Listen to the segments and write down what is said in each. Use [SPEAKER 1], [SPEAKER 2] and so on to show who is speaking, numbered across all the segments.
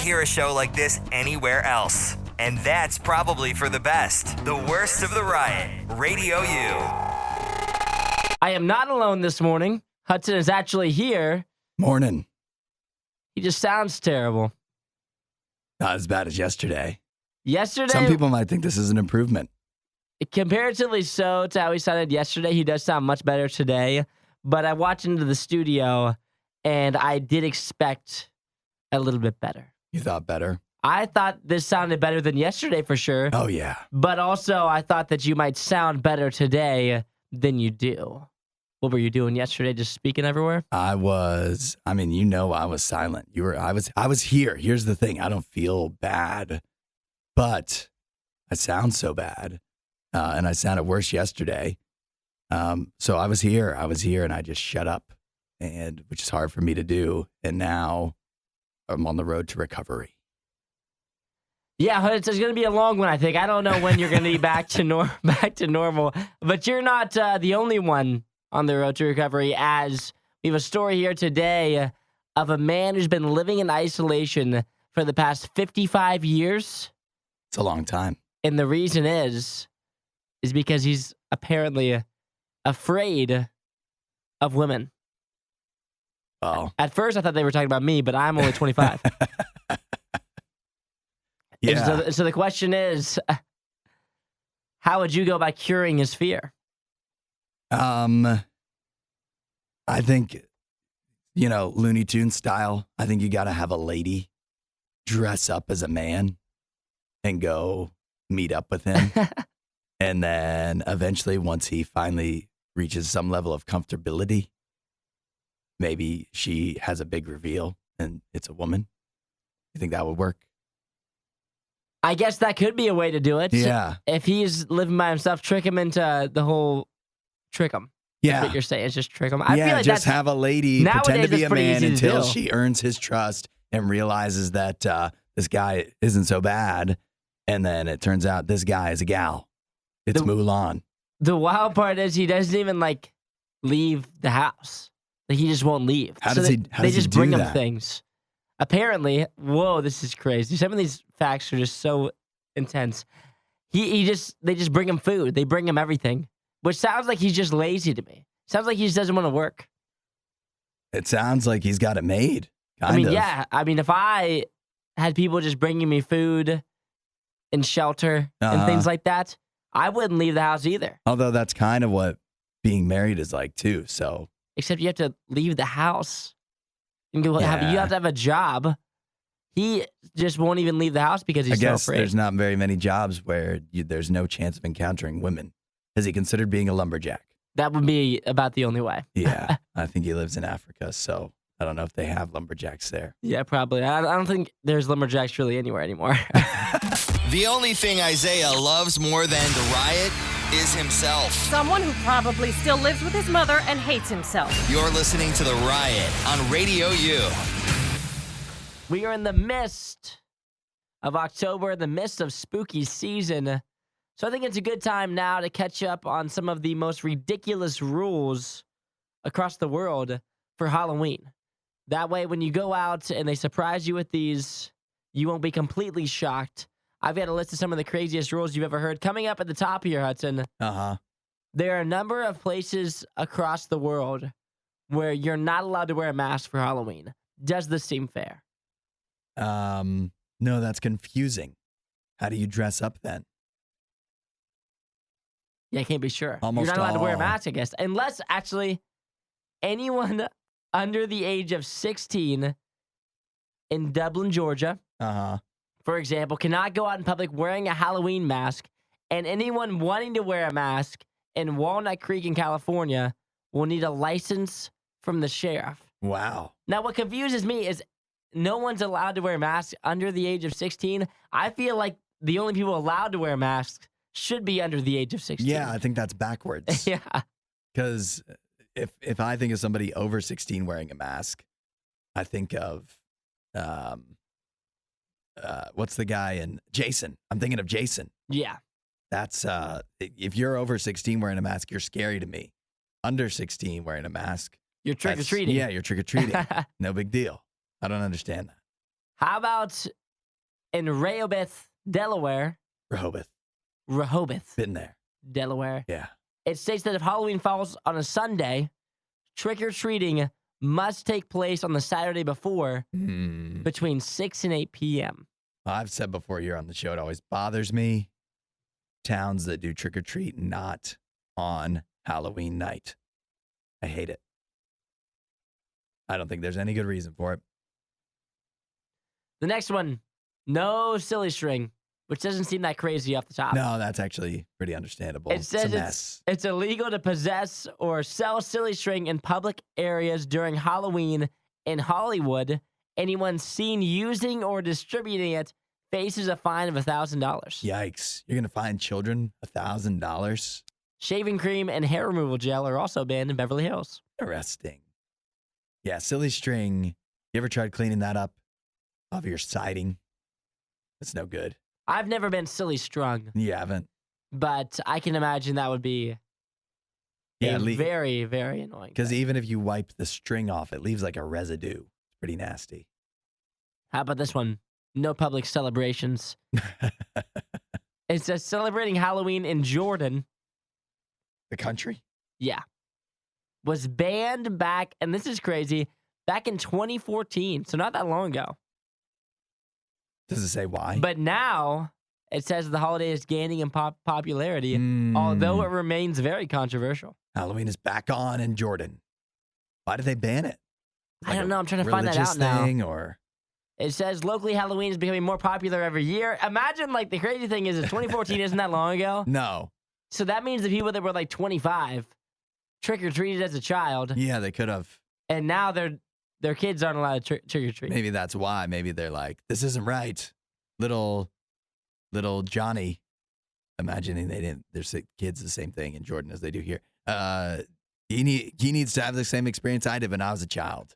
[SPEAKER 1] hear a show like this anywhere else. And that's probably for the best. The Worst of the Riot, Radio U.
[SPEAKER 2] I am not alone this morning. Hudson is actually here.
[SPEAKER 3] Morning.
[SPEAKER 2] He just sounds terrible.
[SPEAKER 3] Not as bad as yesterday.
[SPEAKER 2] Yesterday,
[SPEAKER 3] Some people might think this is an improvement.
[SPEAKER 2] comparatively so to how he sounded yesterday, he does sound much better today. But I watched into the studio, and I did expect a little bit better.
[SPEAKER 3] You thought better?
[SPEAKER 2] I thought this sounded better than yesterday for sure.
[SPEAKER 3] Oh, yeah.
[SPEAKER 2] But also, I thought that you might sound better today than you do. What were you doing yesterday? Just speaking everywhere?
[SPEAKER 3] I was silent. I was here. Here's the thing. I don't feel bad, but I sound so bad. And I sounded worse yesterday. So I was here and I just shut up, and which is hard for me to do. And now I'm on the road to recovery.
[SPEAKER 2] Yeah, it's going to be a long one, I think. I don't know when you're going to be back to normal, but you're not the only one on the road to recovery, as we have a story here today of a man who's been living in isolation for the past 55 years.
[SPEAKER 3] It's a long time.
[SPEAKER 2] And the reason is because he's apparently afraid of women.
[SPEAKER 3] Oh.
[SPEAKER 2] At first, I thought they were talking about me, but I'm only 25.
[SPEAKER 3] Yeah.
[SPEAKER 2] So the question is, how would you go about curing his fear?
[SPEAKER 3] I think, Looney Tunes style. I think you got to have a lady dress up as a man and go meet up with him. And then eventually, once he finally reaches some level of comfortability, maybe she has a big reveal and it's a woman. You think that would work?
[SPEAKER 2] I guess that could be a way to do it.
[SPEAKER 3] Yeah.
[SPEAKER 2] If he's living by himself, trick him into the whole trick him.
[SPEAKER 3] Yeah.
[SPEAKER 2] That's what you're saying. It's just trick him. I feel like
[SPEAKER 3] just have a lady pretend to be a man
[SPEAKER 2] easy to
[SPEAKER 3] until
[SPEAKER 2] do.
[SPEAKER 3] she earns his trust and realizes that this guy isn't so bad. And then it turns out this guy is a gal. It's Mulan.
[SPEAKER 2] The wild part is he doesn't even leave the house. He just won't leave.
[SPEAKER 3] How
[SPEAKER 2] So
[SPEAKER 3] does
[SPEAKER 2] they
[SPEAKER 3] he
[SPEAKER 2] just
[SPEAKER 3] do
[SPEAKER 2] bring him
[SPEAKER 3] that?
[SPEAKER 2] things. Apparently, whoa, this is crazy. Some of these facts are just so intense. They just bring him food. They bring him everything, which sounds like he's just lazy to me. Sounds like he just doesn't want to work.
[SPEAKER 3] It sounds like he's got it made.
[SPEAKER 2] Yeah. If I had people just bringing me food and shelter and things like that, I wouldn't leave the house either.
[SPEAKER 3] Although that's kind of what being married is like too. So
[SPEAKER 2] Except you have to leave the house and go. You have to have a job. He just won't even leave the house because he's so afraid.
[SPEAKER 3] There's not very many jobs where there's no chance of encountering women. Has he considered being a lumberjack?
[SPEAKER 2] That would be about the only way.
[SPEAKER 3] Yeah, I think he lives in Africa, so I don't know if they have lumberjacks there.
[SPEAKER 2] Yeah, probably. I don't think there's lumberjacks really anywhere anymore.
[SPEAKER 1] The only thing Isaiah loves more than the riot is himself.
[SPEAKER 4] Someone who probably still lives with his mother and hates himself.
[SPEAKER 1] You're listening to The Riot on Radio U.
[SPEAKER 2] We are in the midst of October, the midst of spooky season. So I think it's a good time now to catch up on some of the most ridiculous rules across the world for Halloween. That way, when you go out and they surprise you with these, you won't be completely shocked. I've got a list of some of the craziest rules you've ever heard. Coming up at the top here, Hudson, there are a number of places across the world where you're not allowed to wear a mask for Halloween. Does this seem fair?
[SPEAKER 3] No, that's confusing. How do you dress up then?
[SPEAKER 2] Yeah, I can't be sure.
[SPEAKER 3] Almost
[SPEAKER 2] You're not allowed to wear a
[SPEAKER 3] all.
[SPEAKER 2] mask, I guess. Unless, actually, anyone under the age of 16 in Dublin, Georgia, for example, cannot go out in public wearing a Halloween mask. And anyone wanting to wear a mask in Walnut Creek in California will need a license from the sheriff.
[SPEAKER 3] Wow.
[SPEAKER 2] Now, what confuses me is no one's allowed to wear a mask under the age of 16. I feel like the only people allowed to wear masks should be under the age of 16.
[SPEAKER 3] Yeah, I think that's backwards.
[SPEAKER 2] Yeah.
[SPEAKER 3] Because if I think of somebody over 16 wearing a mask, I think of what's the guy in Jason? I'm thinking of Jason.
[SPEAKER 2] Yeah.
[SPEAKER 3] That's if you're over 16 wearing a mask, you're scary to me. Under 16 wearing a mask,
[SPEAKER 2] You're trick-or-treating.
[SPEAKER 3] Yeah, you're trick or treating. No big deal. I don't understand that.
[SPEAKER 2] How about in Rehoboth, Delaware. Rehoboth,
[SPEAKER 3] Been there.
[SPEAKER 2] Delaware.
[SPEAKER 3] Yeah.
[SPEAKER 2] It states that if Halloween falls on a Sunday, trick-or-treating must take place on the Saturday before between 6 and 8 p.m.
[SPEAKER 3] I've said before here on the show, it always bothers me. Towns that do trick-or-treat not on Halloween night. I hate it. I don't think there's any good reason for it.
[SPEAKER 2] The next one, no silly string, which doesn't seem that crazy off the top.
[SPEAKER 3] No, that's actually pretty understandable.
[SPEAKER 2] It says
[SPEAKER 3] it's a mess.
[SPEAKER 2] it's illegal to possess or sell silly string in public areas during Halloween in Hollywood. Anyone seen using or distributing it faces a fine of $1,000.
[SPEAKER 3] Yikes. You're going to fine children $1,000?
[SPEAKER 2] Shaving cream and hair removal gel are also banned in Beverly Hills.
[SPEAKER 3] Interesting. Yeah, silly string. You ever tried cleaning that up off your siding? It's no good.
[SPEAKER 2] I've never been silly strung,
[SPEAKER 3] You haven't?
[SPEAKER 2] but I can imagine that would be very, very annoying.
[SPEAKER 3] Because even if you wipe the string off, it leaves like a residue. It's pretty nasty.
[SPEAKER 2] How about this one? No public celebrations. It says celebrating Halloween in Jordan.
[SPEAKER 3] The country?
[SPEAKER 2] Yeah. Was banned back, and this is crazy, back in 2014. So not that long ago.
[SPEAKER 3] Does it say why?
[SPEAKER 2] But now it says the holiday is gaining in popularity, although it remains very controversial.
[SPEAKER 3] Halloween is back on in Jordan. Why did they ban it?
[SPEAKER 2] I don't know. I'm trying to find that out now.
[SPEAKER 3] Thing, or
[SPEAKER 2] it says locally Halloween is becoming more popular every year. Imagine, like, the crazy thing is 2014 isn't that long ago.
[SPEAKER 3] No.
[SPEAKER 2] So that means the people that were like 25 trick-or-treated as a child.
[SPEAKER 3] Yeah, they could have.
[SPEAKER 2] And now their kids aren't allowed to trick-or-treat.
[SPEAKER 3] Maybe that's why. Maybe they're like, this isn't right. Little Johnny, imagining there's kids the same thing in Jordan as they do here. He needs to have the same experience I did when I was a child.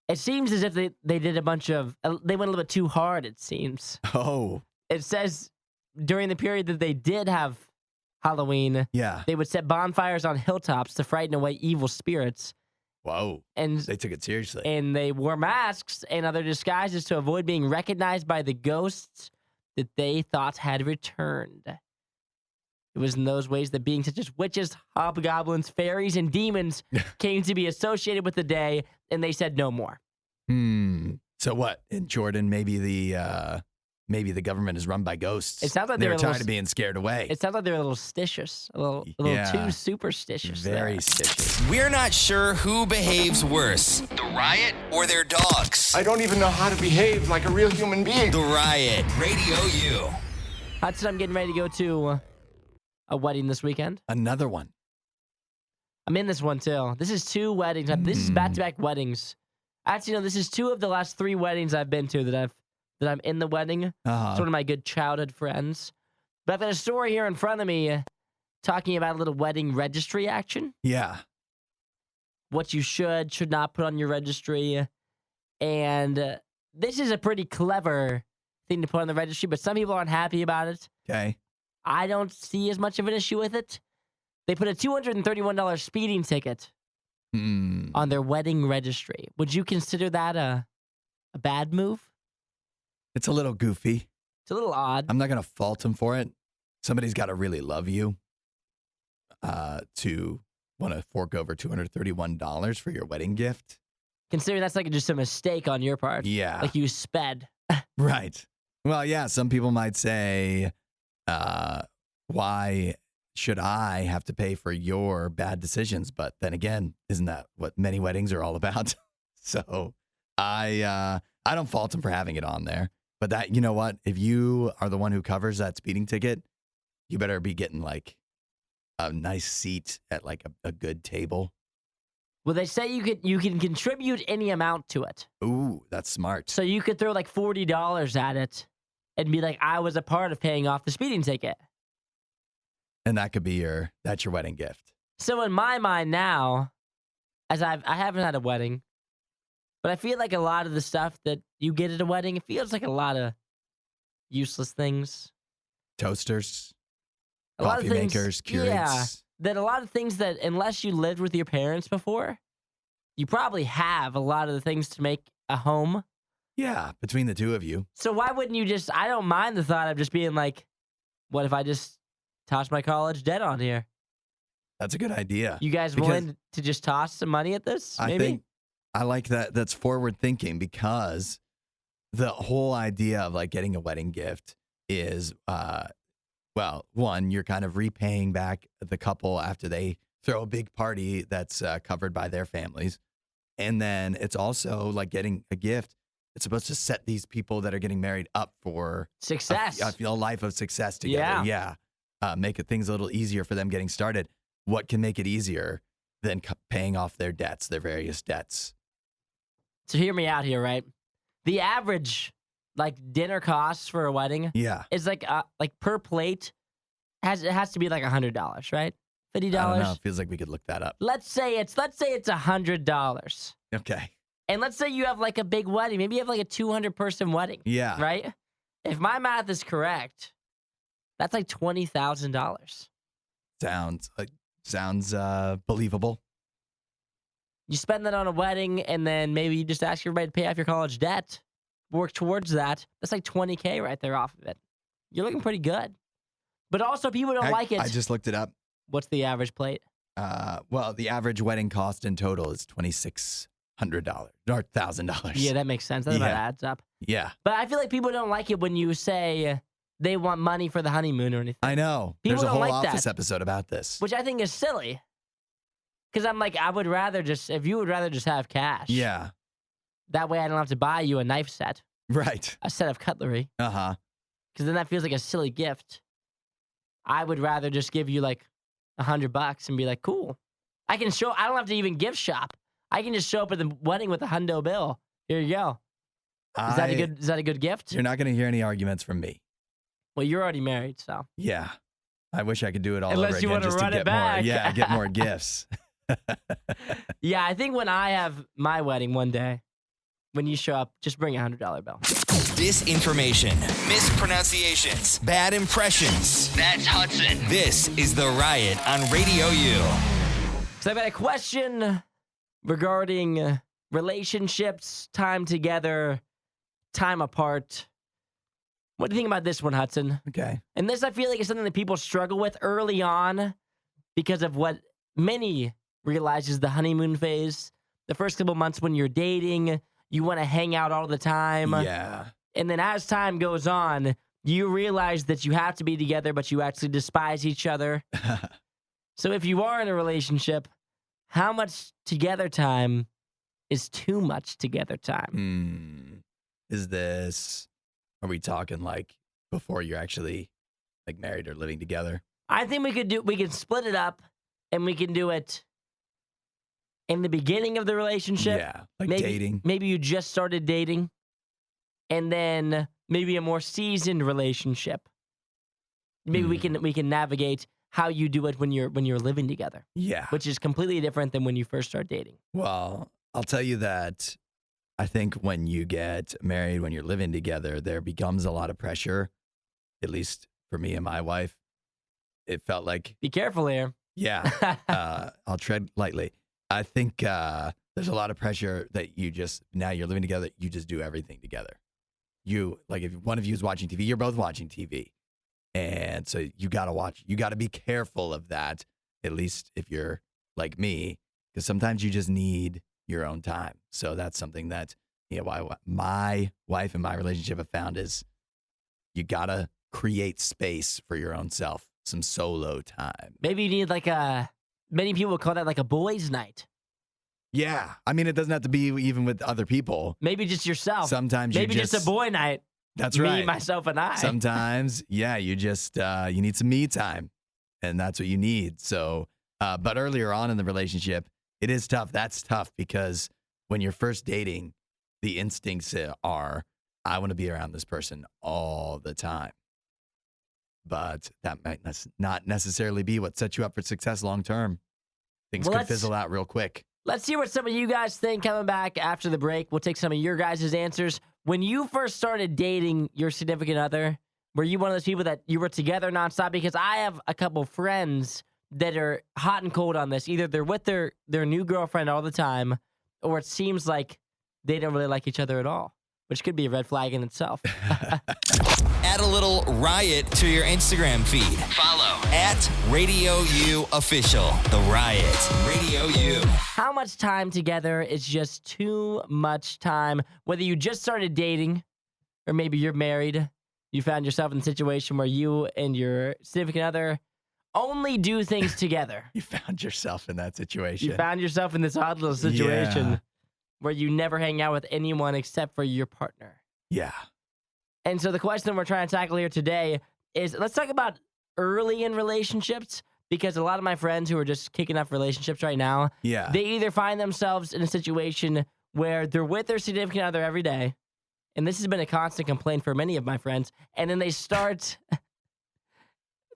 [SPEAKER 2] It seems as if they did they went a little bit too hard, it seems.
[SPEAKER 3] Oh.
[SPEAKER 2] It says during the period that they did have Halloween,
[SPEAKER 3] Yeah.
[SPEAKER 2] they would set bonfires on hilltops to frighten away evil spirits.
[SPEAKER 3] Whoa.
[SPEAKER 2] And
[SPEAKER 3] They took it seriously.
[SPEAKER 2] And they wore masks and other disguises to avoid being recognized by the ghosts that they thought had returned. It was in those ways that beings such as witches, hobgoblins, fairies, and demons came to be associated with the day, and they said no more.
[SPEAKER 3] So what? In Jordan, maybe the government is run by ghosts.
[SPEAKER 2] It sounds like
[SPEAKER 3] they're
[SPEAKER 2] they're
[SPEAKER 3] tired of being scared away.
[SPEAKER 2] It sounds like they're a little stitious, a little too superstitious.
[SPEAKER 3] Very stitious.
[SPEAKER 1] We're not sure who behaves worse, the riot or their dogs.
[SPEAKER 5] I don't even know how to behave like a real human being.
[SPEAKER 1] The Riot, Radio U.
[SPEAKER 2] Hudson, I'm getting ready to go to a wedding this weekend.
[SPEAKER 3] Another one.
[SPEAKER 2] I'm in this one too. This is 2 weddings. This is back-to-back weddings. Actually, no, this is 2 of the last 3 weddings I've been to that I'm in the wedding. It's one of my good childhood friends. But I've got a story here in front of me talking about a little wedding registry action.
[SPEAKER 3] Yeah.
[SPEAKER 2] What you should not put on your registry. And this is a pretty clever thing to put on the registry, but some people aren't happy about it.
[SPEAKER 3] Okay.
[SPEAKER 2] I don't see as much of an issue with it. They put a $231 speeding ticket on their wedding registry. Would you consider that a bad move?
[SPEAKER 3] It's a little goofy.
[SPEAKER 2] It's a little odd.
[SPEAKER 3] I'm not going to fault him for it. Somebody's got to really love you to want to fork over $231 for your wedding gift.
[SPEAKER 2] Considering that's like just a mistake on your part.
[SPEAKER 3] Yeah.
[SPEAKER 2] Like you sped.
[SPEAKER 3] Right. Well, yeah, some people might say, why should I have to pay for your bad decisions? But then again, isn't that what many weddings are all about? So I don't fault him for having it on there. But that, you know what? If you are the one who covers that speeding ticket, you better be getting like a nice seat at like a good table.
[SPEAKER 2] Well, they say you can contribute any amount to it.
[SPEAKER 3] Ooh, that's smart.
[SPEAKER 2] So you could throw like $40 at it and be like, I was a part of paying off the speeding ticket.
[SPEAKER 3] And that could be that's your wedding gift.
[SPEAKER 2] So in my mind now, as I haven't had a wedding, but I feel like a lot of the stuff that you get at a wedding, it feels like a lot of useless things.
[SPEAKER 3] Toasters,
[SPEAKER 2] A lot of
[SPEAKER 3] coffee
[SPEAKER 2] things,
[SPEAKER 3] makers, Keurigs.
[SPEAKER 2] yeah, that a lot of things that unless you lived with your parents before, you probably have a lot of the things to make a home.
[SPEAKER 3] Yeah, between the two of you.
[SPEAKER 2] So why wouldn't you just? I don't mind the thought of just being like, what if I just toss my college debt on here?
[SPEAKER 3] That's a good idea.
[SPEAKER 2] You guys
[SPEAKER 3] Because
[SPEAKER 2] willing to just toss some money at this?
[SPEAKER 3] I
[SPEAKER 2] Maybe?
[SPEAKER 3] think I like that. That's forward thinking because the whole idea of like getting a wedding gift is, well, one, you're kind of repaying back the couple after they throw a big party that's covered by their families. And then it's also like getting a gift. It's supposed to set these people that are getting married up for
[SPEAKER 2] Success.
[SPEAKER 3] a life of success together. Yeah. Make things a little easier for them getting started. What can make it easier than paying off their debts, their various debts?
[SPEAKER 2] So hear me out here, right? The average like dinner costs for a wedding
[SPEAKER 3] Yeah.
[SPEAKER 2] is like per plate it has to be like $100, right? $50.
[SPEAKER 3] I don't know. It feels like we could look that up.
[SPEAKER 2] Let's say it's $100.
[SPEAKER 3] Okay.
[SPEAKER 2] And let's say you have like a big wedding. Maybe you have like a 200-person wedding.
[SPEAKER 3] Yeah.
[SPEAKER 2] Right? If my math is correct, that's like $20,000.
[SPEAKER 3] Sounds believable.
[SPEAKER 2] You spend that on a wedding, and then maybe you just ask everybody to pay off your college debt. Work towards that. That's like $20K right there off of it. You're looking pretty good. But also, people don't like it.
[SPEAKER 3] I just looked it up.
[SPEAKER 2] What's the average plate?
[SPEAKER 3] Well, the average wedding cost in total is $2,600 or $1,000.
[SPEAKER 2] Yeah, that makes sense. That about
[SPEAKER 3] Yeah.
[SPEAKER 2] adds up.
[SPEAKER 3] Yeah.
[SPEAKER 2] But I feel like people don't like it when you say they want money for the honeymoon or anything.
[SPEAKER 3] I know.
[SPEAKER 2] People
[SPEAKER 3] There's a
[SPEAKER 2] don't
[SPEAKER 3] whole
[SPEAKER 2] like
[SPEAKER 3] Office
[SPEAKER 2] that.
[SPEAKER 3] episode about this.
[SPEAKER 2] Which I think is silly. Because I'm like, I would rather if you would rather just have cash.
[SPEAKER 3] Yeah.
[SPEAKER 2] That way I don't have to buy you a knife set,
[SPEAKER 3] Right.
[SPEAKER 2] a set of cutlery.
[SPEAKER 3] Uh-huh.
[SPEAKER 2] Because then that feels like a silly gift. I would rather just give you like $100 and be like, cool. I don't have to even gift shop. I can just show up at the wedding with a hundo bill. Here you go. Is that a good gift?
[SPEAKER 3] You're not going to hear any arguments from me.
[SPEAKER 2] Well, you're already married, so.
[SPEAKER 3] Yeah. I wish I could do it all
[SPEAKER 2] Unless
[SPEAKER 3] over
[SPEAKER 2] you
[SPEAKER 3] again
[SPEAKER 2] wanna
[SPEAKER 3] just
[SPEAKER 2] run
[SPEAKER 3] to
[SPEAKER 2] it
[SPEAKER 3] get more.
[SPEAKER 2] back.
[SPEAKER 3] Yeah, get more gifts.
[SPEAKER 2] Yeah, I think when I have my wedding one day, when you show up, just bring a $100 bill.
[SPEAKER 1] Disinformation, mispronunciations, bad impressions. That's Hudson. This is The Riot on Radio U.
[SPEAKER 2] So I've had a question regarding relationships, time together, time apart. What do you think about this one, Hudson?
[SPEAKER 3] Okay.
[SPEAKER 2] And this, I feel like, is something that people struggle with early on because of what many realize is the honeymoon phase. The first couple months when you're dating, you want to hang out all the time.
[SPEAKER 3] Yeah.
[SPEAKER 2] And then as time goes on, you realize that you have to be together, but you actually despise each other. So if you are in a relationship, how much together time is too much together time?
[SPEAKER 3] Are we talking like before you're actually like married or living together?
[SPEAKER 2] I think we can split it up and we can do it in the beginning of the relationship.
[SPEAKER 3] Yeah. Like dating.
[SPEAKER 2] Maybe you just started dating, and then maybe a more seasoned relationship. Maybe we can navigate how you do it when you're living together.
[SPEAKER 3] Yeah.
[SPEAKER 2] Which is completely different than when you first start dating.
[SPEAKER 3] Well, I'll tell you that I think when you get married, when you're living together, there becomes a lot of pressure, at least for me and my wife. It felt like,
[SPEAKER 2] Be careful here.
[SPEAKER 3] yeah, I'll tread lightly. I think there's a lot of pressure that now you're living together, you just do everything together. If one of you is watching TV, you're both watching TV. And so you got to be careful of that, at least if you're like me, because sometimes you just need your own time. So that's something that, my wife and my relationship have found is you got to create space for your own self, some solo time.
[SPEAKER 2] Maybe you need many people would call that like a boys' night.
[SPEAKER 3] Yeah. I mean, it doesn't have to be even with other people.
[SPEAKER 2] Maybe just yourself.
[SPEAKER 3] Sometimes
[SPEAKER 2] maybe just a boy night.
[SPEAKER 3] That's
[SPEAKER 2] Me,
[SPEAKER 3] right.
[SPEAKER 2] myself, and I.
[SPEAKER 3] Sometimes, yeah, you just, you need some me time, and that's what you need. So, but earlier on in the relationship, it is tough. That's tough because when you're first dating, the instincts are, I want to be around this person all the time. But that might not necessarily be what sets you up for success long term. Things could fizzle out real quick.
[SPEAKER 2] Let's hear what some of you guys think coming back after the break. We'll take some of your guys' answers. When you first started dating your significant other, were you one of those people that you were together nonstop? Because I have a couple friends that are hot and cold on this. Either they're with their new girlfriend all the time, or it seems like they don't really like each other at all. which could be a red flag in itself.
[SPEAKER 1] Add a little riot to your Instagram feed. Follow at RadioU Official. The Riot. RadioU.
[SPEAKER 2] How much time together is just too much time? Whether you just started dating or maybe you're married, you found yourself in a situation where you and your significant other only do things together.
[SPEAKER 3] You found yourself in that situation.
[SPEAKER 2] You found yourself in this odd little situation
[SPEAKER 3] Yeah.
[SPEAKER 2] where you never hang out with anyone except for your partner.
[SPEAKER 3] Yeah.
[SPEAKER 2] And so the question we're trying to tackle here today is, let's talk about early in relationships, because a lot of my friends who are just kicking off relationships right now,
[SPEAKER 3] Yeah.
[SPEAKER 2] they either find themselves in a situation where they're with their significant other every day, and this has been a constant complaint for many of my friends, and then they start,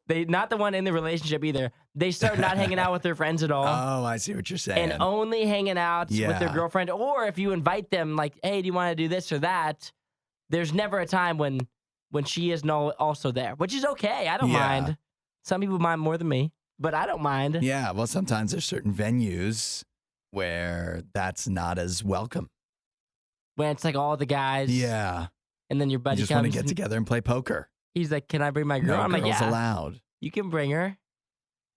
[SPEAKER 2] not the one in the relationship either, they start not hanging out with their friends at all.
[SPEAKER 3] Oh, I see what you're saying.
[SPEAKER 2] And only hanging out with their
[SPEAKER 3] Yeah.
[SPEAKER 2] girlfriend, or if you invite them, like, hey, do you want to do this or that? There's never a time when she is also there, which is okay. I don't
[SPEAKER 3] Yeah.
[SPEAKER 2] mind. Some people mind more than me, but I don't mind.
[SPEAKER 3] Yeah, well, sometimes there's certain venues where that's not as welcome.
[SPEAKER 2] When it's like all the guys,
[SPEAKER 3] Yeah.
[SPEAKER 2] and then your
[SPEAKER 3] You
[SPEAKER 2] buddy
[SPEAKER 3] just want to
[SPEAKER 2] comes.
[SPEAKER 3] get together and play poker.
[SPEAKER 2] He's like, "Can I bring my girl?"
[SPEAKER 3] No
[SPEAKER 2] I'm like,
[SPEAKER 3] girls
[SPEAKER 2] "Yeah,
[SPEAKER 3] allowed.
[SPEAKER 2] you can bring her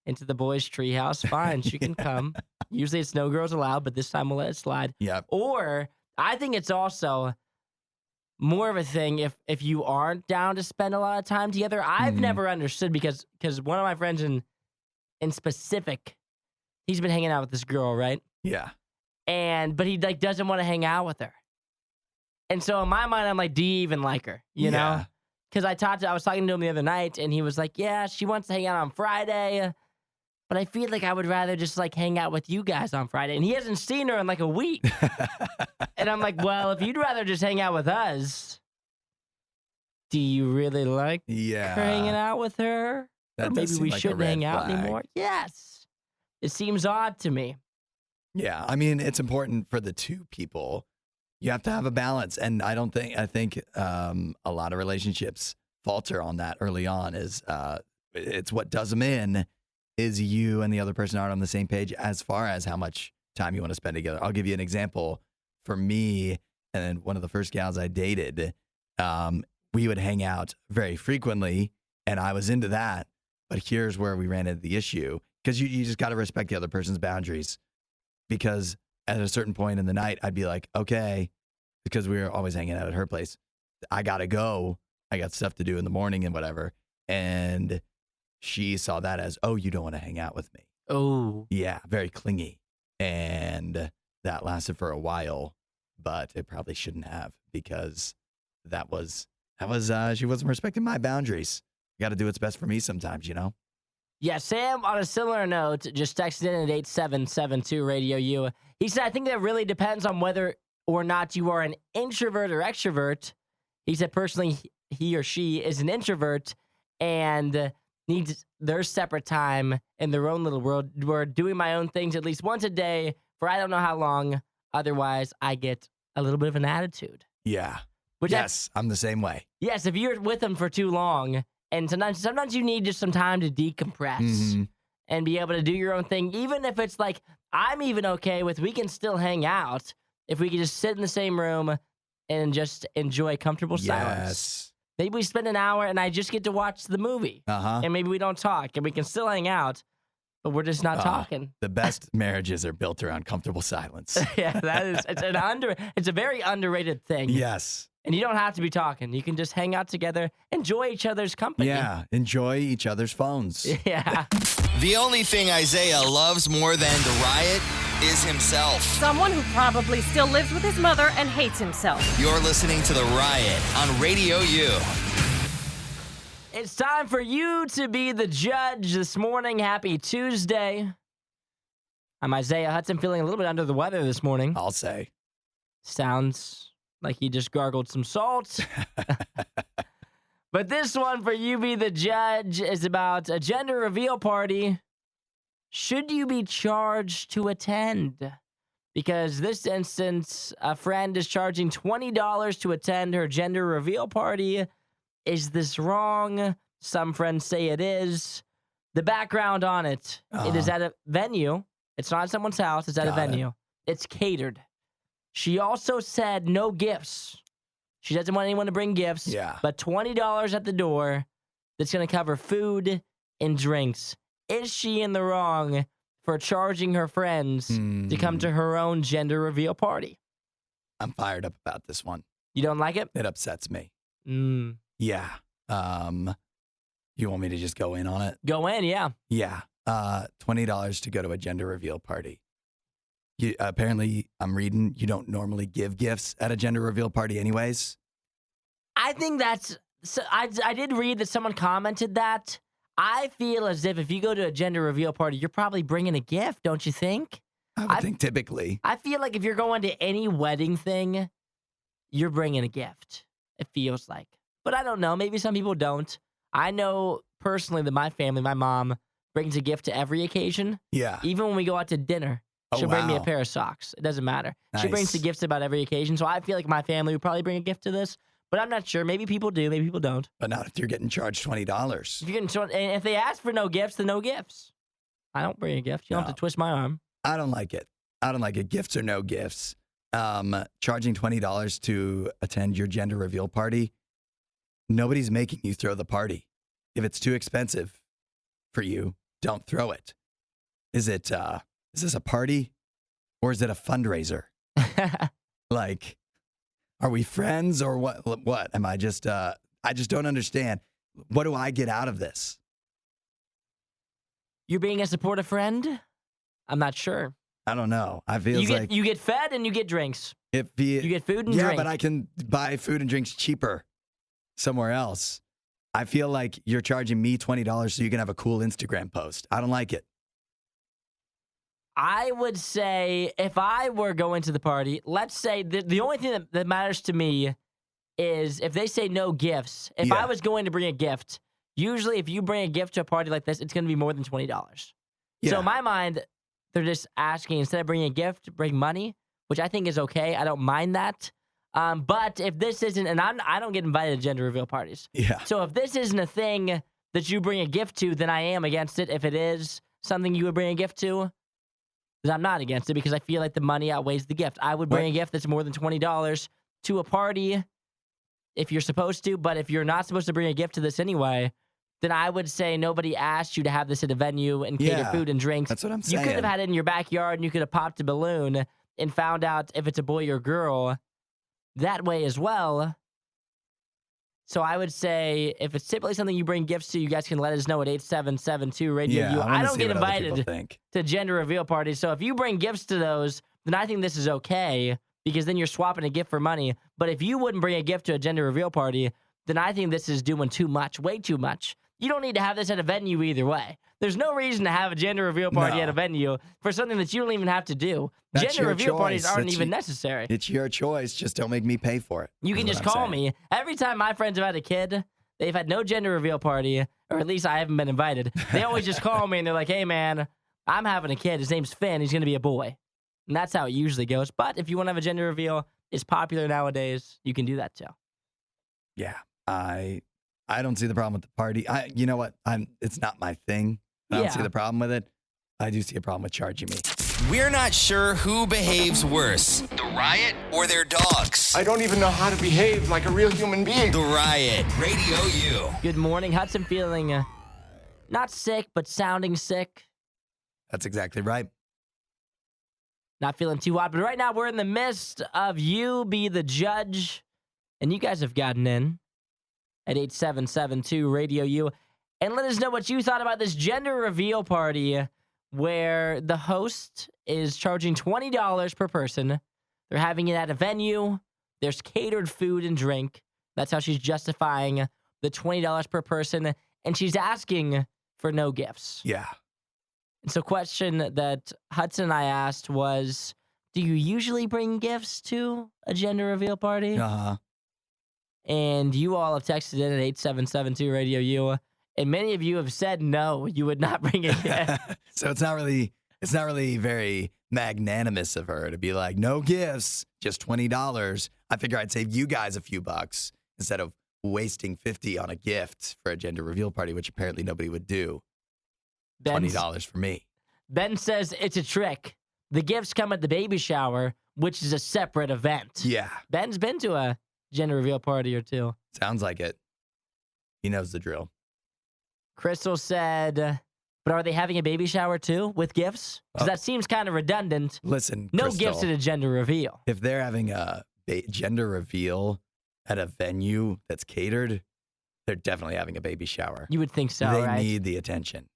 [SPEAKER 2] into the boys' treehouse. Fine, she can come." Usually it's no girls allowed, but this time we'll let it slide.
[SPEAKER 3] Yep.
[SPEAKER 2] Or I think it's also more of a thing if you aren't down to spend a lot of time together. I've
[SPEAKER 3] Mhm.
[SPEAKER 2] never understood because one of my friends in specific, he's been hanging out with this girl, right?
[SPEAKER 3] Yeah.
[SPEAKER 2] But he like doesn't want to hang out with her. And so in my mind, I'm like, do you even like her? You know?
[SPEAKER 3] Yeah.
[SPEAKER 2] Because I was talking to him the other night, and he was like, yeah, she wants to hang out on Friday, but I feel like I would rather just like hang out with you guys on Friday. And he hasn't seen her in like a week. And I'm like, well, if you'd rather just hang out with us, do you really like
[SPEAKER 3] Yeah.
[SPEAKER 2] hanging out with her?
[SPEAKER 3] That
[SPEAKER 2] Or
[SPEAKER 3] does
[SPEAKER 2] maybe
[SPEAKER 3] seem
[SPEAKER 2] we
[SPEAKER 3] like a
[SPEAKER 2] shouldn't
[SPEAKER 3] red
[SPEAKER 2] hang out
[SPEAKER 3] flag.
[SPEAKER 2] anymore? Yes. It seems odd to me.
[SPEAKER 3] Yeah, I mean, it's important for the two people. You have to have a balance, and I think a lot of relationships falter on that early on. It's what does them in is you and the other person aren't on the same page as far as how much time you want to spend together. I'll give you an example. For me, and one of the first gals I dated, we would hang out very frequently, and I was into that. But here's where we ran into the issue, because you just got to respect the other person's boundaries. Because at a certain point in the night, I'd be like, okay, because we were always hanging out at her place. I got to go. I got stuff to do in the morning and whatever. And she saw that as, oh, you don't want to hang out with me.
[SPEAKER 2] Oh.
[SPEAKER 3] Yeah, very clingy. And that lasted for a while, but it probably shouldn't have, because she wasn't respecting my boundaries. Got to do what's best for me sometimes, you know?
[SPEAKER 2] Yeah, Sam, on a similar note, just texted in at 8772 RadioU. He said, I think that really depends on whether or not you are an introvert or extrovert. He said, personally, he or she is an introvert and needs their separate time in their own little world. We're doing my own things at least once a day for I don't know how long. Otherwise, I get a little bit of an attitude.
[SPEAKER 3] Yeah.
[SPEAKER 2] Which
[SPEAKER 3] Yes, I'm the same way.
[SPEAKER 2] yes, if you're with them for too long, and sometimes you need just some time to decompress
[SPEAKER 3] Mhm.
[SPEAKER 2] and be able to do your own thing. Even if it's like, I'm even okay with, we can still hang out if we can just sit in the same room and just enjoy comfortable silence.
[SPEAKER 3] Yes.
[SPEAKER 2] Maybe we spend an hour and I just get to watch the movie.
[SPEAKER 3] Uh-huh.
[SPEAKER 2] And maybe we don't talk and we can still hang out, but we're just not talking.
[SPEAKER 3] The best marriages are built around comfortable silence.
[SPEAKER 2] Yeah, it's a very underrated thing.
[SPEAKER 3] Yes.
[SPEAKER 2] And you don't have to be talking. You can just hang out together, enjoy each other's company.
[SPEAKER 3] Yeah. Enjoy each other's phones.
[SPEAKER 2] Yeah.
[SPEAKER 1] The only thing Isaiah loves more than the riot is himself.
[SPEAKER 4] Someone who probably still lives with his mother and hates himself.
[SPEAKER 1] You're listening to The Riot on Radio U.
[SPEAKER 2] It's time for you to be the judge this morning. Happy Tuesday. I'm Isaiah Hudson, feeling a little bit under the weather this morning.
[SPEAKER 3] I'll say.
[SPEAKER 2] Sounds like he just gargled some salt. But this one for you be the judge is about a gender reveal party. Should you be charged to attend? Because this instance, a friend is charging $20 to attend her gender reveal party. Is this wrong? Some friends say it is. The background on it, it is at a venue. It's not at someone's house. It's at a
[SPEAKER 3] Got it.
[SPEAKER 2] venue. It's catered. She also said no gifts. She doesn't want anyone to bring gifts.
[SPEAKER 3] Yeah.
[SPEAKER 2] But $20 at the door that's going to cover food and drinks. Is she in the wrong for charging her friends to come to her own gender reveal party?
[SPEAKER 3] I'm fired up about this one.
[SPEAKER 2] You don't like it?
[SPEAKER 3] It upsets me.
[SPEAKER 2] Mm.
[SPEAKER 3] Yeah. You want me to just go in on it?
[SPEAKER 2] Go in, yeah.
[SPEAKER 3] Yeah. $20 to go to a gender reveal party. Apparently, I'm reading you don't normally give gifts at a gender reveal party anyways.
[SPEAKER 2] I think that's... So I did read that someone commented that. I feel as if you go to a gender reveal party, you're probably bringing a gift, don't you think?
[SPEAKER 3] I would think typically.
[SPEAKER 2] I feel like if you're going to any wedding thing, you're bringing a gift. It feels like. But I don't know. Maybe some people don't. I know personally that my family, my mom, brings a gift to every occasion.
[SPEAKER 3] Yeah.
[SPEAKER 2] Even when we go out to dinner, she'll bring me a pair of socks. It doesn't matter. She brings the gifts about every occasion. So I feel like my family would probably bring a gift to this. But I'm not sure. Maybe people do. Maybe people don't.
[SPEAKER 3] But not if you're getting charged $20.
[SPEAKER 2] If you're getting and if they ask for no gifts, then no gifts. I don't bring a gift. You don't have to twist my arm.
[SPEAKER 3] I don't like it. I don't like it. Gifts or no gifts. Charging $20 to attend your gender reveal party. Nobody's making you throw the party. If it's too expensive for you, don't throw it. Is this a party or is it a fundraiser? Like, are we friends or what? What am I just? I just don't understand. What do I get out of this?
[SPEAKER 2] You're being a supportive friend? I'm not sure.
[SPEAKER 3] I don't know. I feel like
[SPEAKER 2] you get fed and you get drinks.
[SPEAKER 3] If
[SPEAKER 2] you get food and drink.
[SPEAKER 3] Yeah, but I can buy food and drinks cheaper somewhere else. I feel like you're charging me $20 so you can have a cool Instagram post. I don't like it.
[SPEAKER 2] I would say if I were going to the party, let's say the only thing that matters to me is if they say no gifts. If I was going to bring a gift, usually if you bring a gift to a party like this, it's going to be more than $20.
[SPEAKER 3] Yeah.
[SPEAKER 2] So in my mind, they're just asking, instead of bringing a gift, bring money, which I think is okay. I don't mind that. But if this isn't, and I don't get invited to gender reveal parties.
[SPEAKER 3] Yeah.
[SPEAKER 2] So if this isn't a thing that you bring a gift to, then I am against it. If it is something you would bring a gift to, then I'm not against it because I feel like the money outweighs the gift. I would bring a gift that's more than $20 to a party if you're supposed to, but if you're not supposed to bring a gift to this anyway, then I would say nobody asked you to have this at a venue and cater food and drinks.
[SPEAKER 3] That's what I'm saying.
[SPEAKER 2] You could have had it in your backyard and you could have popped a balloon and found out if it's a boy or girl that way as well. So I would say if it's typically something you bring gifts to, you guys can let us know at 8772 RadioU. I don't get invited to gender reveal parties. So if you bring gifts to those, then I think this is okay because then you're swapping a gift for money. But if you wouldn't bring a gift to a gender reveal party, then I think this is doing too much, way too much. You don't need to have this at a venue either way. There's no reason to have a gender reveal party at a venue for something that you don't even have to do.
[SPEAKER 3] That's
[SPEAKER 2] gender reveal parties aren't even necessary.
[SPEAKER 3] It's your choice. Just don't make me pay for it.
[SPEAKER 2] You can just call me. Every time my friends have had a kid, they've had no gender reveal party, or at least I haven't been invited. They always just call me and they're like, hey, man, I'm having a kid. His name's Finn. He's going to be a boy. And that's how it usually goes. But if you want to have a gender reveal, it's popular nowadays. You can do that too.
[SPEAKER 3] Yeah, I don't see the problem with the party. You know what? It's not my thing. I don't see the problem with it. I do see a problem with charging me.
[SPEAKER 1] We're not sure who behaves worse, the Riot or their dogs.
[SPEAKER 5] I don't even know how to behave like a real human being.
[SPEAKER 1] The Riot, Radio U.
[SPEAKER 2] Good morning. Hudson feeling not sick, but sounding sick.
[SPEAKER 3] That's exactly right.
[SPEAKER 2] Not feeling too hot, but right now we're in the midst of You Be the Judge, and you guys have gotten in at 8772 Radio U. And let us know what you thought about this gender reveal party where the host is charging $20 per person. They're having it at a venue. There's catered food and drink. That's how she's justifying the $20 per person. And she's asking for no gifts.
[SPEAKER 3] Yeah.
[SPEAKER 2] And so question that Hudson and I asked was, do you usually bring gifts to a gender reveal party?
[SPEAKER 3] Uh-huh.
[SPEAKER 2] And you all have texted in at 8772 Radio U. And many of you have said no, you would not bring a gift.
[SPEAKER 3] So it's not really very magnanimous of her to be like, no gifts, just $20. I figure I'd save you guys a few bucks instead of wasting $50 on a gift for a gender reveal party, which apparently nobody would do. $20 for me.
[SPEAKER 2] Ben says it's a trick. The gifts come at the baby shower, which is a separate event.
[SPEAKER 3] Yeah.
[SPEAKER 2] Ben's been to a gender reveal party or two.
[SPEAKER 3] Sounds like it. He knows the drill.
[SPEAKER 2] Crystal said, but are they having a baby shower too with gifts? Because that seems kind of redundant.
[SPEAKER 3] Listen,
[SPEAKER 2] No
[SPEAKER 3] Crystal,
[SPEAKER 2] gifts at a gender reveal.
[SPEAKER 3] if they're having a gender reveal at a venue that's catered, they're definitely having a baby shower.
[SPEAKER 2] You would think so,
[SPEAKER 3] They
[SPEAKER 2] right?
[SPEAKER 3] need the attention.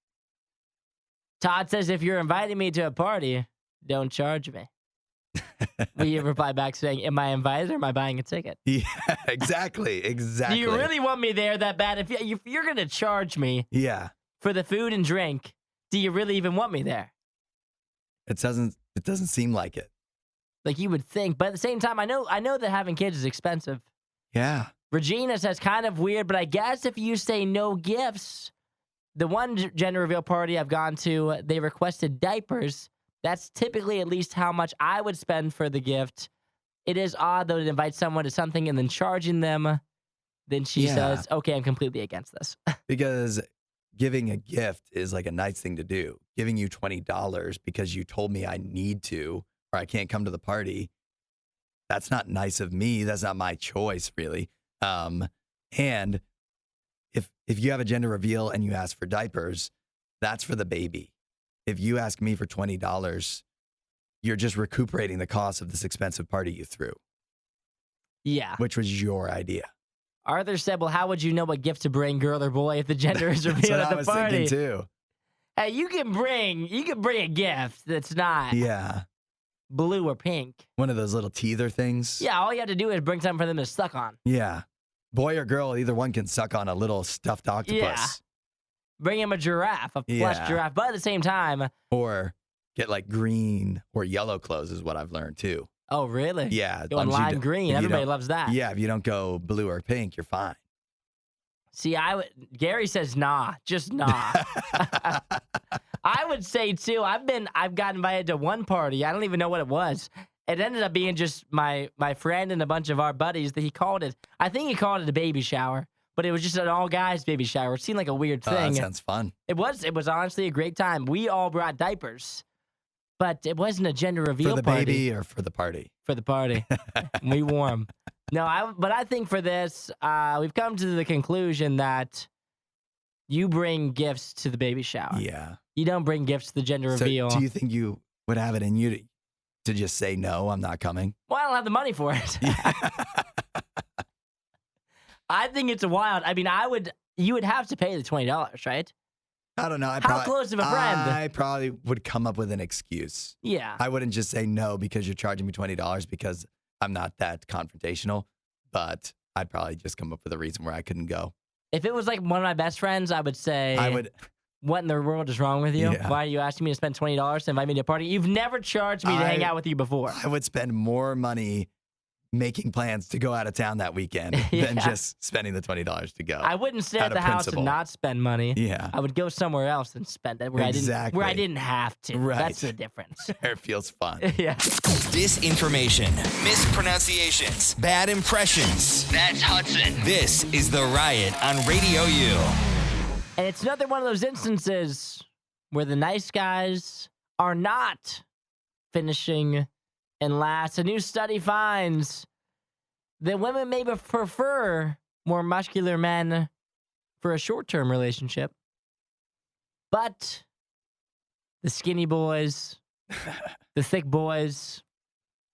[SPEAKER 2] Todd says, if you're inviting me to a party, don't charge me. We reply back saying, am I invited or am I buying a ticket?
[SPEAKER 3] Yeah, exactly.
[SPEAKER 2] Do you really want me there that bad? If you're going to charge me
[SPEAKER 3] Yeah.
[SPEAKER 2] for the food and drink, do you really even want me there?
[SPEAKER 3] It doesn't seem like it.
[SPEAKER 2] Like you would think. But at the same time, I know that having kids is expensive.
[SPEAKER 3] Yeah.
[SPEAKER 2] Regina says, kind of weird, but I guess if you say no gifts, the one gender reveal party I've gone to, they requested diapers. That's typically at least how much I would spend for the gift. It is odd, though, to invite someone to something and then charging them. Then she says, okay, I'm completely against this.
[SPEAKER 3] Because giving a gift is like a nice thing to do. Giving you $20 because you told me I need to or I can't come to the party, that's not nice of me. That's not my choice, really. And if you have a gender reveal and you ask for diapers, that's for the baby. If you ask me for $20, you're just recuperating the cost of this expensive party you threw.
[SPEAKER 2] Yeah.
[SPEAKER 3] Which was your idea.
[SPEAKER 2] Arthur said, well, how would you know what gift to bring, girl or boy, if the gender is
[SPEAKER 3] That's
[SPEAKER 2] revealed
[SPEAKER 3] what
[SPEAKER 2] at
[SPEAKER 3] I
[SPEAKER 2] the
[SPEAKER 3] was
[SPEAKER 2] party?
[SPEAKER 3] thinking too.
[SPEAKER 2] Hey, you can bring a gift that's not
[SPEAKER 3] Yeah.
[SPEAKER 2] blue or pink.
[SPEAKER 3] One of those little teether things.
[SPEAKER 2] Yeah, all you have to do is bring something for them to suck on.
[SPEAKER 3] Yeah. Boy or girl, either one can suck on a little stuffed octopus.
[SPEAKER 2] Yeah. Bring him a giraffe, a plush
[SPEAKER 3] Yeah.
[SPEAKER 2] giraffe. But at the same time,
[SPEAKER 3] Or get like green or yellow clothes is what I've learned too.
[SPEAKER 2] oh, really?
[SPEAKER 3] Yeah. as
[SPEAKER 2] Going
[SPEAKER 3] long as you
[SPEAKER 2] lime
[SPEAKER 3] don't-
[SPEAKER 2] green.
[SPEAKER 3] if you
[SPEAKER 2] Everybody
[SPEAKER 3] don't-
[SPEAKER 2] loves that.
[SPEAKER 3] Yeah, if you don't go blue or pink, you're fine.
[SPEAKER 2] See, Gary says nah, just nah. I would say too, I've got invited to one party. I don't even know what it was. It ended up being just my friend and a bunch of our buddies that he called it. I think he called it a baby shower, but it was just an all guys baby shower. It seemed like a weird
[SPEAKER 3] Oh,
[SPEAKER 2] thing.
[SPEAKER 3] that sounds fun.
[SPEAKER 2] It was honestly a great time. We all brought diapers, but it wasn't a gender reveal
[SPEAKER 3] For the
[SPEAKER 2] party.
[SPEAKER 3] baby or for the party?
[SPEAKER 2] For the party. We wore 'em. No, but I think for this, we've come to the conclusion that you bring gifts to the baby shower.
[SPEAKER 3] Yeah.
[SPEAKER 2] You don't bring gifts to the gender
[SPEAKER 3] So
[SPEAKER 2] reveal.
[SPEAKER 3] do you think you would have it in you to just say, no, I'm not coming?
[SPEAKER 2] Well, I don't have the money for it. I think it's wild. I mean, you would have to pay the $20, right?
[SPEAKER 3] I don't know.
[SPEAKER 2] How close of a friend?
[SPEAKER 3] I probably would come up with an excuse.
[SPEAKER 2] Yeah.
[SPEAKER 3] I wouldn't just say no because you're charging me $20 because I'm not that confrontational, but I'd probably just come up with a reason where I couldn't go.
[SPEAKER 2] If it was like one of my best friends, I would say,
[SPEAKER 3] I would.
[SPEAKER 2] what in the world is wrong with you?
[SPEAKER 3] Yeah.
[SPEAKER 2] Why are you asking me to spend $20 to invite me to a party? You've never charged me to hang out with you before.
[SPEAKER 3] I would spend more money making plans to go out of town that weekend
[SPEAKER 2] Yeah.
[SPEAKER 3] than just spending the $20 to go.
[SPEAKER 2] I wouldn't stay at
[SPEAKER 3] Out
[SPEAKER 2] the
[SPEAKER 3] of
[SPEAKER 2] house
[SPEAKER 3] principle.
[SPEAKER 2] and not spend money.
[SPEAKER 3] Yeah.
[SPEAKER 2] I would go somewhere else and spend it where I
[SPEAKER 3] Exactly.
[SPEAKER 2] didn't have to.
[SPEAKER 3] Right.
[SPEAKER 2] That's the difference.
[SPEAKER 3] It feels fun.
[SPEAKER 2] Yeah.
[SPEAKER 1] Disinformation, mispronunciations, bad impressions. That's Hudson. This is The Riot on Radio U.
[SPEAKER 2] And it's another one of those instances where the nice guys are not finishing in last. A new study finds that women may prefer more muscular men for a short-term relationship. But the skinny boys, the thick boys,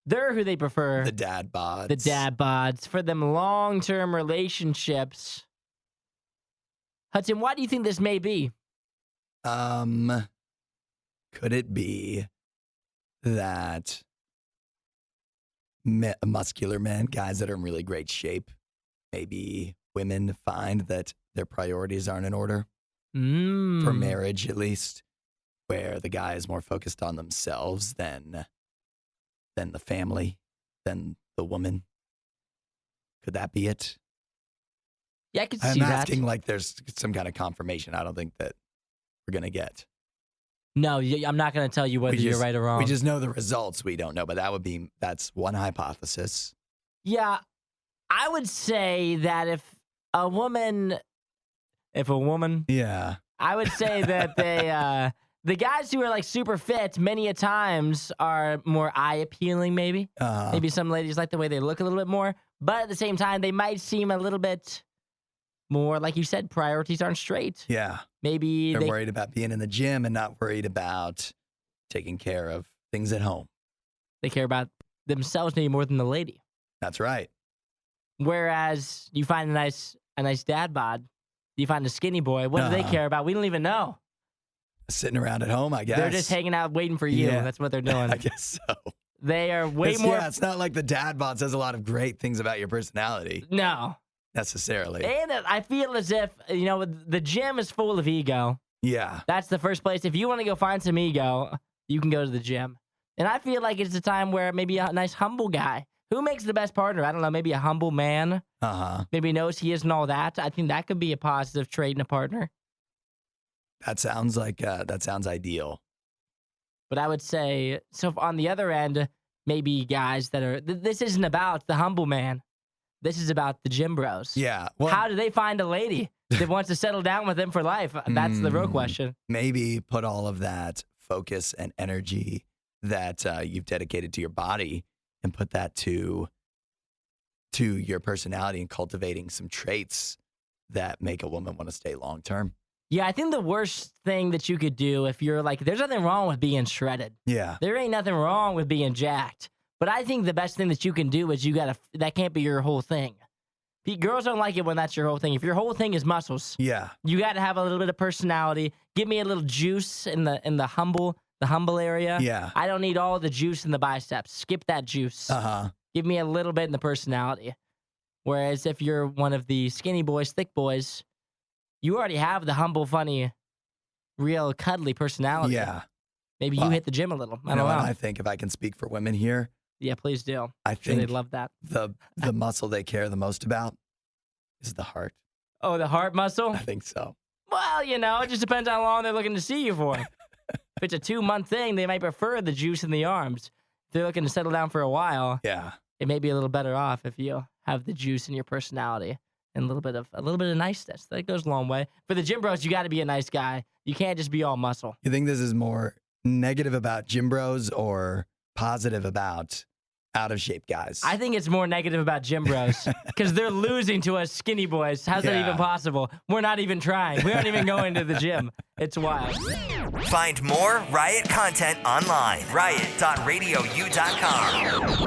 [SPEAKER 2] they're who they prefer.
[SPEAKER 3] The dad bods.
[SPEAKER 2] The dad bods for them long-term relationships. Hudson, why do you think this may be?
[SPEAKER 3] Could it be that muscular men, guys that are in really great shape, maybe women find that their priorities aren't in order for marriage, at least, where the guy is more focused on themselves than the family, than the woman? Could that be it?
[SPEAKER 2] Yeah, I could
[SPEAKER 3] I'm
[SPEAKER 2] see that.
[SPEAKER 3] asking like there's some kind of confirmation. I don't think that we're going to get.
[SPEAKER 2] No, I'm not going to tell you whether you're right or wrong.
[SPEAKER 3] We just know the results. We don't know, but that's one hypothesis.
[SPEAKER 2] Yeah, I would say that if a woman,
[SPEAKER 3] Yeah.
[SPEAKER 2] I would say that The guys who are like super fit, many a times are more eye appealing. Maybe some ladies like the way they look a little bit more, but at the same time, they might seem a little bit more, like you said, priorities aren't straight.
[SPEAKER 3] Yeah.
[SPEAKER 2] Maybe
[SPEAKER 3] They're worried about being in the gym and not worried about taking care of things at home.
[SPEAKER 2] they care about themselves maybe more than the lady.
[SPEAKER 3] That's right.
[SPEAKER 2] Whereas you find a nice dad bod, you find a skinny boy. What do they care about? We don't even know.
[SPEAKER 3] Sitting around at home, I guess.
[SPEAKER 2] They're just hanging out waiting for you.
[SPEAKER 3] Yeah.
[SPEAKER 2] That's what they're doing.
[SPEAKER 3] I guess so.
[SPEAKER 2] They are way more.
[SPEAKER 3] Yeah, it's not like the dad bod says a lot of great things about your personality
[SPEAKER 2] No.
[SPEAKER 3] necessarily.
[SPEAKER 2] And I feel as if, the gym is full of ego.
[SPEAKER 3] Yeah.
[SPEAKER 2] That's the first place. If you want to go find some ego, you can go to the gym. And I feel like it's a time where maybe a nice humble guy. Who makes the best partner? I don't know. Maybe a humble man. Maybe knows he isn't all that. I think that could be a positive trait in a partner.
[SPEAKER 3] That sounds ideal.
[SPEAKER 2] But I would say, so on the other end, maybe guys that are, this isn't about the humble man. This is about the gym bros.
[SPEAKER 3] Yeah. Well,
[SPEAKER 2] how do they find a lady that wants to settle down with them for life? That's the real question.
[SPEAKER 3] Maybe put all of that focus and energy that you've dedicated to your body and put that to your personality and cultivating some traits that make a woman want to stay long term.
[SPEAKER 2] Yeah, I think the worst thing that you could do if you're like, there's nothing wrong with being shredded.
[SPEAKER 3] Yeah.
[SPEAKER 2] There ain't nothing wrong with being jacked. But I think the best thing that you can do is that can't be your whole thing. Girls don't like it when that's your whole thing. If your whole thing is muscles,
[SPEAKER 3] Yeah.
[SPEAKER 2] you got to have a little bit of personality. Give me a little juice in the humble area.
[SPEAKER 3] Yeah.
[SPEAKER 2] I don't need all the juice in the biceps. Skip that juice. Give me a little bit in the personality. Whereas if you're one of the skinny boys, thick boys, you already have the humble, funny, real cuddly personality.
[SPEAKER 3] Yeah.
[SPEAKER 2] Maybe you hit the gym a little. I don't know.
[SPEAKER 3] I think if I can speak for women here,
[SPEAKER 2] Yeah, please do.
[SPEAKER 3] I
[SPEAKER 2] Sure,
[SPEAKER 3] think
[SPEAKER 2] they'd love that.
[SPEAKER 3] the muscle they care the most about is the heart.
[SPEAKER 2] Oh, the heart muscle?
[SPEAKER 3] I think so.
[SPEAKER 2] Well, it just depends how long they're looking to see you for. If it's a 2-month thing, they might prefer the juice in the arms. If they're looking to settle down for a while,
[SPEAKER 3] Yeah.
[SPEAKER 2] it may be a little better off if you have the juice in your personality and a little bit of niceness. That goes a long way. For the gym bros, you got to be a nice guy. You can't just be all muscle.
[SPEAKER 3] You think this is more negative about gym bros or positive about out of shape guys?
[SPEAKER 2] I think it's more negative about gym bros because they're losing to us skinny boys. How's that even possible? We're not even trying. We aren't even going to the gym. It's wild.
[SPEAKER 1] Find more Riot content online. Riot.radiou.com.